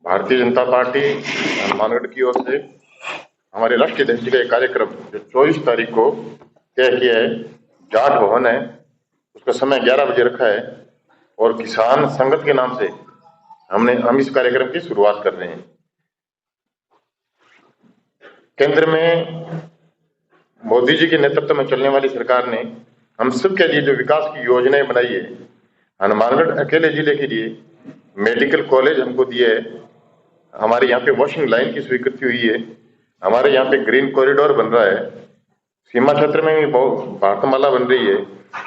Bharatiya Janata party Hanumangarh की ओर से हमारे राष्ट्रीय अध्यक्ष का एक कार्यक्रम जो 24 तारीख को तय किया है, जाट भवन है, उसका समय 11 बजे रखा है और किसान संगत के नाम से हम इस कार्यक्रम की शुरुआत कर रहे हैं। केंद्र में मोदी जी के नेतृत्व में चलने वाली सरकार ने हम सबके लिए जो विकास की योजनाएं बनाई है, हनुमानगढ़ अकेले जिले के लिए मेडिकल कॉलेज हमको दिया है, हमारे यहाँ पे वॉशिंग लाइन की स्वीकृति हुई है, हमारे यहाँ पे ग्रीन कॉरिडोर बन रहा है, सीमा क्षेत्र में भी भारतमाला बन रही है,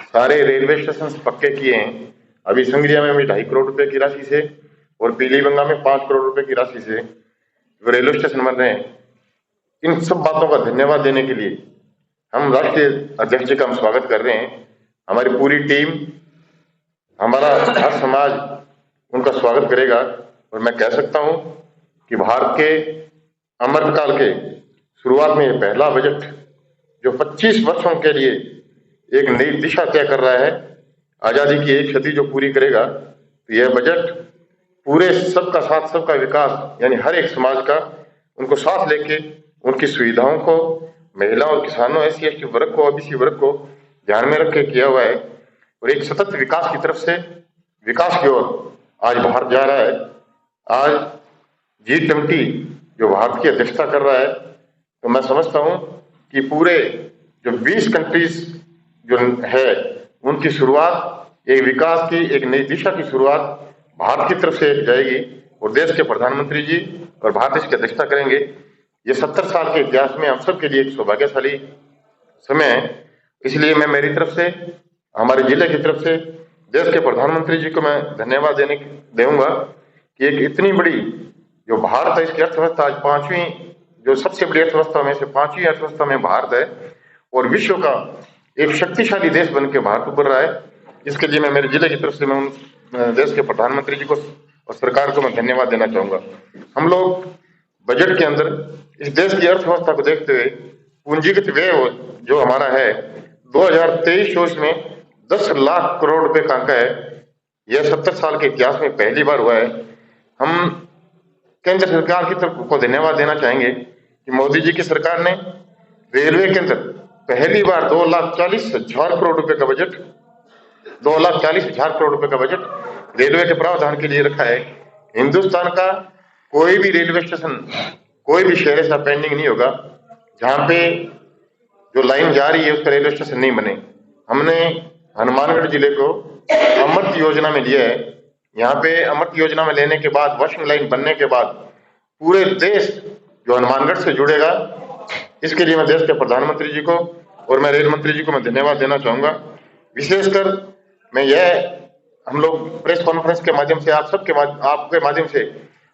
सारे रेलवे स्टेशन पक्के किए हैं। अभी संग्रिया में भी 2.5 करोड़ रुपए की राशि से और पीलीबंगा में 5 करोड़ रुपए की राशि से जो रेलवे स्टेशन बन रहे हैं, इन सब बातों का धन्यवाद देने के लिए हम राष्ट्रीय अध्यक्ष जी का हम स्वागत कर रहे हैं। हमारी पूरी टीम, हमारा हर समाज उनका स्वागत करेगा और मैं कह सकता हूं कि भारत के अमृतकाल के शुरुआत में ये पहला बजट जो 25 वर्षों के लिए एक नई दिशा तय कर रहा है, आजादी की एक सदी जो पूरी करेगा, तो यह बजट पूरे सबका साथ सबका विकास यानी हर एक समाज का उनको साथ लेके उनकी सुविधाओं को, महिलाओं और किसानों, SC/ST वर्ग को, OBC वर्ग को ध्यान में रख के किया हुआ है और एक सतत विकास की तरफ से विकास की ओर आज भारत जा रहा है। आज G20 जो भारत की अध्यक्षता कर रहा है, तो मैं समझता हूं कि पूरे जो 20 कंट्रीज जो है उनकी शुरुआत एक विकास की एक नई दिशा की शुरुआत भारत की तरफ से जाएगी और देश के प्रधानमंत्री जी और भारत देश की अध्यक्षता करेंगे। ये 70 साल के इतिहास में हम सब के लिए एक सौभाग्यशाली समय है। इसलिए मैं मेरी तरफ से, हमारे जिले की तरफ से देश के प्रधानमंत्री जी को मैं धन्यवाद देऊंगा कि एक इतनी बड़ी जो भारत है, इसकी अर्थव्यवस्था आज 5वीं जो सबसे बड़ी अर्थव्यवस्था में से 5वीं अर्थव्यवस्था में भारत है और विश्व का एक शक्तिशाली देश बन के भारत उभर रहा है। इसके लिए मैं मेरे जिले की तरफ से मैं उन देश के प्रधानमंत्री जी को और सरकार को मैं धन्यवाद देना चाहूंगा। हम लोग बजट के अंदर इस देश की अर्थव्यवस्था को देखते हुए पूंजीगत व्यय जो हमारा है 2023-24 में 10 लाख करोड़ रुपए का अंक है। यह 70 साल के इतिहास में पहली बार हुआ है। हम केंद्र सरकार की तरफ को धन्यवाद देना चाहेंगे कि मोदी जी की सरकार ने रेलवे के अंदर पहली बार 2,40,000 करोड़ रुपए का बजट 2,40,000 करोड़ रुपए का बजट रेलवे के प्रावधान के लिए रखा है। हिंदुस्तान का कोई भी रेलवे स्टेशन, कोई भी शहर ऐसा पेंडिंग नहीं होगा जहां पे जो लाइन जा रही है उसका रेलवे स्टेशन नहीं बने। हमने हनुमानगढ़ जिले को अमृत योजना में लिया है। यहाँ पे अमृत योजना में लेने के बाद, वॉशिंग लाइन बनने के बाद पूरे देश जो हनुमानगढ़ से जुड़ेगा, इसके लिए मैं देश के प्रधानमंत्री जी को और मैं रेल मंत्री जी को मैं धन्यवाद देना चाहूंगा। विशेषकर मैं हम लोग प्रेस कॉन्फ्रेंस के माध्यम से आपके माध्यम से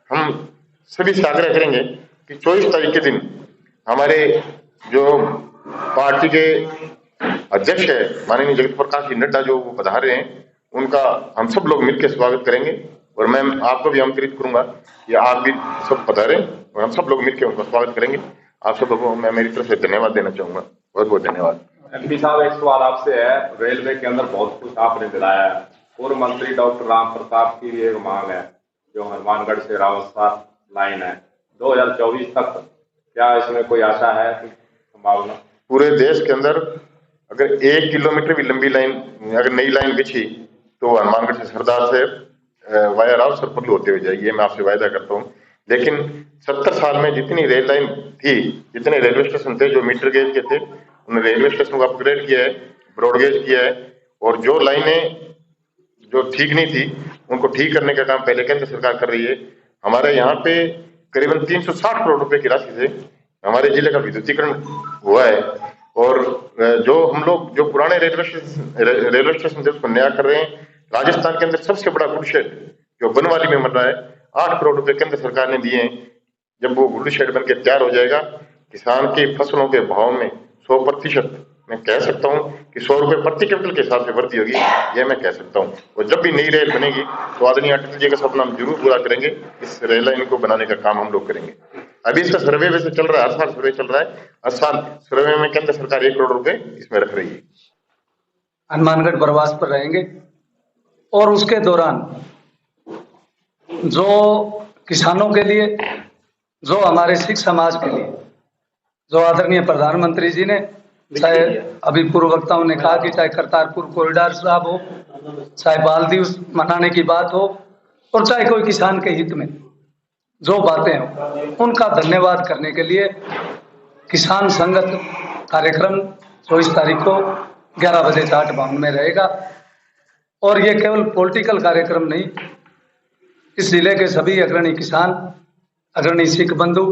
हम सभी से आग्रह करेंगे कि 24 तारीख के दिन हमारे जो पार्टी के अध्यक्ष है माननीय जगत प्रकाश जी नड्डा जो वो पधार रहे हैं, उनका हम सब लोग मिलकर स्वागत करेंगे और मैं आपको भी आमंत्रित करूंगा कि आप भी सब पधारें और हम सब लोग मिलकर उनका स्वागत करेंगे। आप सब लोगों को मैं मेरी तरफ से धन्यवाद देना चाहूंगा। बहुत बहुत धन्यवाद। MP साहब, एक सवाल आपसे है। रेलवे के अंदर बहुत कुछ आपने दिलाया है। पूर्व मंत्री डॉक्टर राम प्रताप की एक मांग है जो हनुमानगढ़ से रावतसर लाइन है 2024 तक, क्या इसमें कोई आशा है, संभावना? पूरे देश के अंदर अगर 1 किलोमीटर भी लंबी लाइन अगर नई लाइन बिछी तो हनुमानगढ़ से सरदार से वाया रावतसर पल्लू होते हुए जाएगी, ये मैं आपसे वायदा करता हूँ। लेकिन 70 साल में जितनी रेल लाइन थी, जितने रेलवे स्टेशन थे जो मीटर गेज के थे, उन रेलवे स्टेशन को अपग्रेड किया है, ब्रॉडगेज किया है और जो लाइनें जो ठीक नहीं थी उनको ठीक करने का काम पहले केंद्र सरकार कर रही है। हमारे यहाँ पे करीबन 360 करोड़ रुपए की राशि से हमारे जिले का विद्युतीकरण हुआ है और जो हम लोग जो पुराने रेलवे स्टेशन थे उसको नया कर रहे हैं। राजस्थान के अंदर सबसे बड़ा गुड शेड जो बनवाली में बन रहा है, 8 करोड़ रुपए केंद्र सरकार ने दिए हैं। जब वो गुड शेड बन के तैयार हो जाएगा, किसान की फसलों के भाव में 100% मैं कह सकता हूं कि 100 रुपए प्रति क्विंटल के हिसाब से वृद्धि होगी, ये मैं कह सकता हूं। और जब भी नई रेल बनेगी तो आदरणीय अटल जी का सपना हम जरूर पूरा करेंगे। इस रेल लाइन को बनाने का काम हम लोग करेंगे। अभी इसका सर्वे वैसे चल रहा है, हर साल सर्वे चल रहा है। हर साल सर्वे में केंद्र सरकार 1 करोड़ रुपए इसमें रख रही है। हनुमानगढ़ प्रवास पर रहेंगे और उसके दौरान जो किसानों के लिए, जो हमारे सिख समाज के लिए, जो आदरणीय प्रधानमंत्री जी ने, चाहे अभी पूर्व वक्ताओं ने कहा कि चाहे करतारपुर कॉरिडोर साहब हो, चाहे बाल दिवस मनाने की बात हो, और चाहे कोई किसान के हित में जो बातें हों, उनका धन्यवाद करने के लिए किसान संगत कार्यक्रम 24 तारीख को 11 बजे जाट भवन में रहेगा। और ये केवल पॉलिटिकल कार्यक्रम नहीं, इस जिले के सभी अग्रणी किसान, अग्रणी सिख बंधु,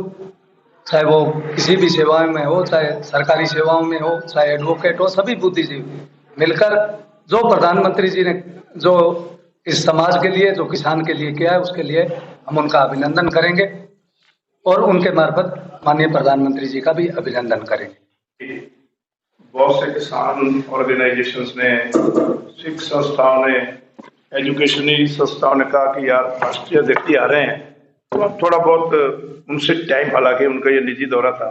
चाहे वो किसी भी सेवाओं में हो, चाहे सरकारी सेवाओं में हो, चाहे एडवोकेट हो, सभी बुद्धिजीवी मिलकर जो प्रधानमंत्री जी ने जो इस समाज के लिए, जो किसान के लिए किया है, उसके लिए हम उनका अभिनंदन करेंगे और उनके मार्फत माननीय प्रधानमंत्री जी का भी अभिनंदन करेंगे। बहुत से किसान ऑर्गेनाइजेशंस ने, सिख संस्थाओं ने, एजुकेशनल संस्थाओं ने कहा कि यार राष्ट्रीय अध्यक्ष आ रहे हैं, तो अब थोड़ा बहुत उनसे टाइम, हालांकि उनका ये निजी दौरा था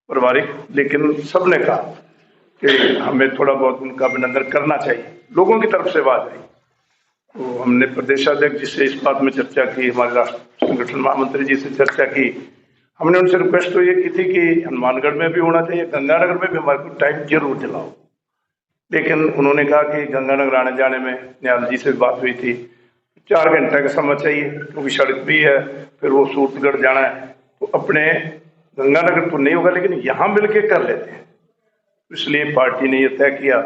पारिवारिक, लेकिन सबने कहा कि हमें थोड़ा बहुत उनका अभिनंदन करना चाहिए, लोगों की तरफ से आवाज आई। तो हमने प्रदेशाध्यक्ष जी से इस बात में चर्चा की, हमारे राष्ट्रीय संगठन महामंत्री जी से चर्चा की। हमने उनसे रिक्वेस्ट तो ये की थी कि हनुमानगढ़ में भी होना चाहिए, गंगानगर में भी हमारे को टाइम जरूर दिलाओ, लेकिन उन्होंने कहा कि गंगानगर आने जाने में, न्याल जी से बात हुई थी, 4 घंटे का समय चाहिए क्योंकि सड़क भी है, फिर वो सूरतगढ़ जाना है, तो अपने गंगानगर तो नहीं होगा, लेकिन यहाँ मिलके कर लेते हैं। इसलिए पार्टी ने यह तय किया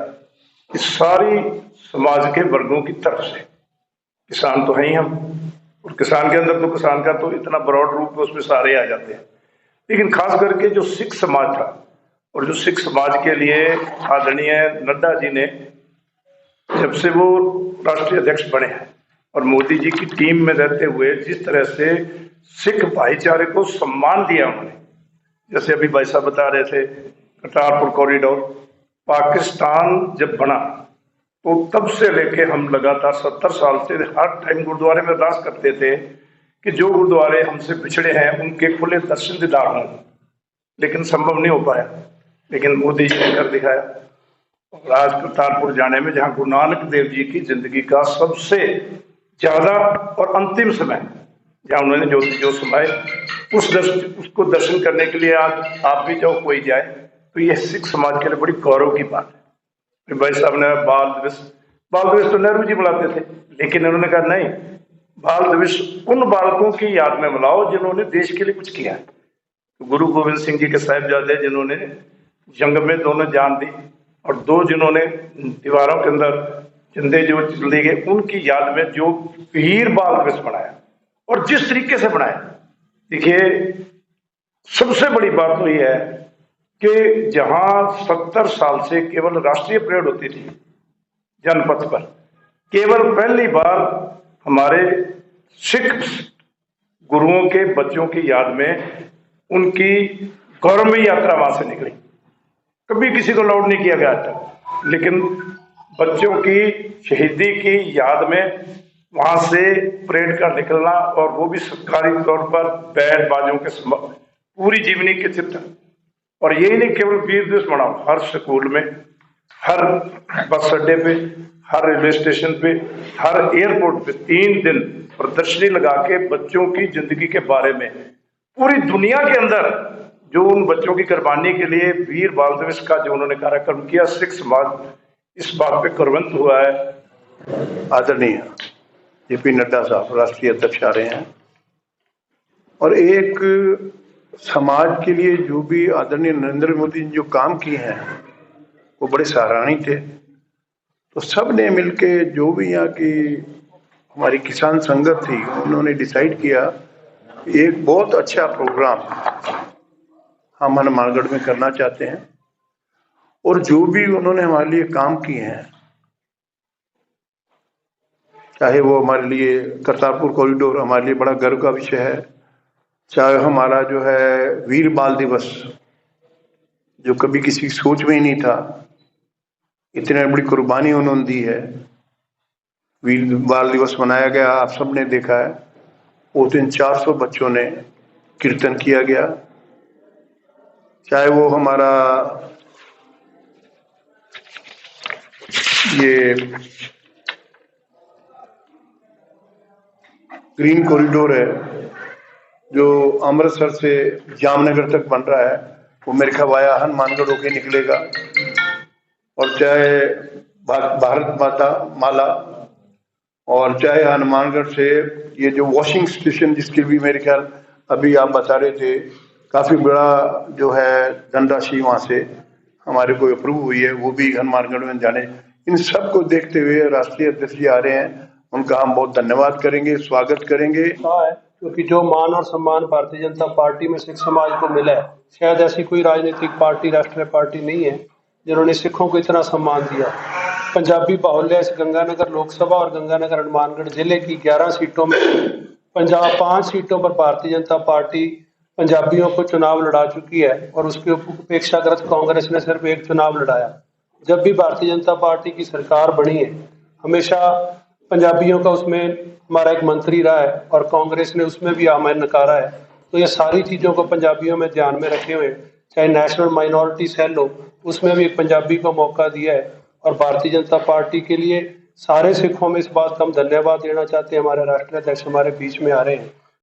कि सारी समाज के वर्गों की तरफ से, किसान तो हैं ही हम, और किसान के अंदर तो किसान का तो इतना ब्रॉड रूप है, उसमें सारे आ जाते हैं, लेकिन खास करके जो सिख समाज था, और जो सिख समाज के लिए आदरणीय नड्डा जी ने, जब से वो राष्ट्रीय अध्यक्ष बने हैं और मोदी जी की टीम में रहते हुए जिस तरह से सिख भाईचारे को सम्मान दिया उन्होंने, जैसे अभी भाई साहब बता रहे थे करतारपुर कॉरिडोर, पाकिस्तान जब बना तो तब से लेके हम लगातार 70 साल से हर टाइम गुरुद्वारे में अरदास करते थे कि जो गुरुद्वारे हमसे पिछड़े हैं उनके खुले दर्शन दीदार हों, लेकिन संभव नहीं हो पाया, लेकिन मोदी जी ने कर दिखाया। और आज करतारपुर जाने में, जहाँ गुरु नानक देव जी की जिंदगी का सबसे ज्यादा और अंतिम समय, जहाँ उन्होंने जो समय उसको दर्शन करने के लिए आज आप भी जाओ, कोई जाए, तो यह सिख समाज के लिए बड़ी गौरव की बात है। भाई साहब ने बाल दिवस तो नेहरू जी मनाते थे, लेकिन उन्होंने कहा नहीं, बाल दिवस उन बालकों की याद में मनाओ जिन्होंने देश के लिए कुछ किया। तो गुरु गोविंद सिंह जी के साहिबजादे जिन्होंने जंग में दोनों जान दी, और 2 जिन्होंने दीवारों के अंदर जिंदे जो चले गए, उनकी याद में जो वीर बाल दिवस बनाया और जिस तरीके से बनाया, देखिए सबसे बड़ी बात तो यह है कि जहां 70 साल से केवल राष्ट्रीय परेड होती थी जनपथ पर, केवल पहली बार हमारे सिख गुरुओं के बच्चों की याद में उनकी गौरवमयी यात्रा वहां से निकली। कभी किसी को अलाउड नहीं किया गया था, लेकिन बच्चों की शहीदी की याद में वहां से परेड का निकलना, और वो भी सरकारी तौर पर बैंड बाजों के पूरी जीवनी के चित्र। और यही नहीं केवल वीर दिवस मनाओ, हर स्कूल में, हर बस अड्डे पे, हर रेलवे स्टेशन पे, हर एयरपोर्ट पे 3 दिन प्रदर्शनी लगा के बच्चों की जिंदगी के बारे में पूरी दुनिया के अंदर जो उन बच्चों की कुर्बानी के लिए वीर बाल दिवस का जो उन्होंने कार्यक्रम किया, सिख समाज इस बात पे कुर्बान हुआ है। आदरणीय जेपी नड्डा साहब राष्ट्रीय अध्यक्ष आ रहे हैं, और एक समाज के लिए जो भी आदरणीय नरेंद्र मोदी ने जो काम किए हैं वो बड़े सराहनीय थे। तो सब ने मिलके, जो भी यहाँ की हमारी किसान संगत थी, उन्होंने डिसाइड किया एक बहुत अच्छा प्रोग्राम हम हनुमानगढ़ में करना चाहते हैं, और जो भी उन्होंने हमारे लिए काम किए हैं, चाहे वो हमारे लिए करतारपुर कॉरिडोर हमारे लिए बड़ा गर्व का विषय है, चाहे हमारा जो है वीर बाल दिवस जो कभी किसी की सोच में ही नहीं था, इतनी बड़ी कुर्बानी उन्होंने दी है। वीर बाल दिवस मनाया गया, आप सबने देखा है, उस दिन 400 बच्चों ने कीर्तन किया गया। चाहे वो हमारा ये ग्रीन कॉरिडोर है, जो अमृतसर से जामनगर तक बन रहा है वो मेरे ख्याल वाया हनुमानगढ़ होके निकलेगा। और चाहे भारत माता माला और चाहे हनुमानगढ़ से ये जो वॉशिंग स्टेशन जिसके भी मेरे ख्याल अभी आप बता रहे थे काफी बड़ा जो है धनराशि वहां से हमारे को अप्रूव हुई है वो भी हनुमानगढ़ में जाने। इन सब को देखते हुए राष्ट्रीय अध्यक्ष जी आ रहे हैं, उनका हम बहुत धन्यवाद करेंगे, स्वागत करेंगे। क्योंकि जो मान और सम्मान भारतीय जनता पार्टी में सिख समाज को मिला है, शायद ऐसी कोई राजनीतिक पार्टी राष्ट्रीय पार्टी नहीं है जिन्होंने सिखों को इतना सम्मान दिया। पंजाबी बाहुल्य इस गंगानगर लोकसभा और गंगानगर हनुमानगढ़ जिले की 11 सीटों में 5 सीटों पर भारतीय जनता पार्टी पंजाबियों को चुनाव लड़ा चुकी है और उसके अपेक्षाकृत कांग्रेस ने सिर्फ एक चुनाव लड़ाया। जब भी भारतीय जनता पार्टी की सरकार बनी है हमेशा पंजाबियों का उसमें हमारा एक मंत्री रहा है और कांग्रेस ने उसमें भी आमय नकारा है। तो ये सारी चीजों को पंजाबियों में ध्यान में रखे हुए चाहे नेशनल माइनॉरिटी सेल हो उसमें भी एक पंजाबी को मौका दिया है और भारतीय जनता पार्टी के लिए सारे सिखों में इस बात का हम धन्यवाद देना चाहते हैं। हमारे राष्ट्रीय अध्यक्ष हमारे बीच में आ रहे हैं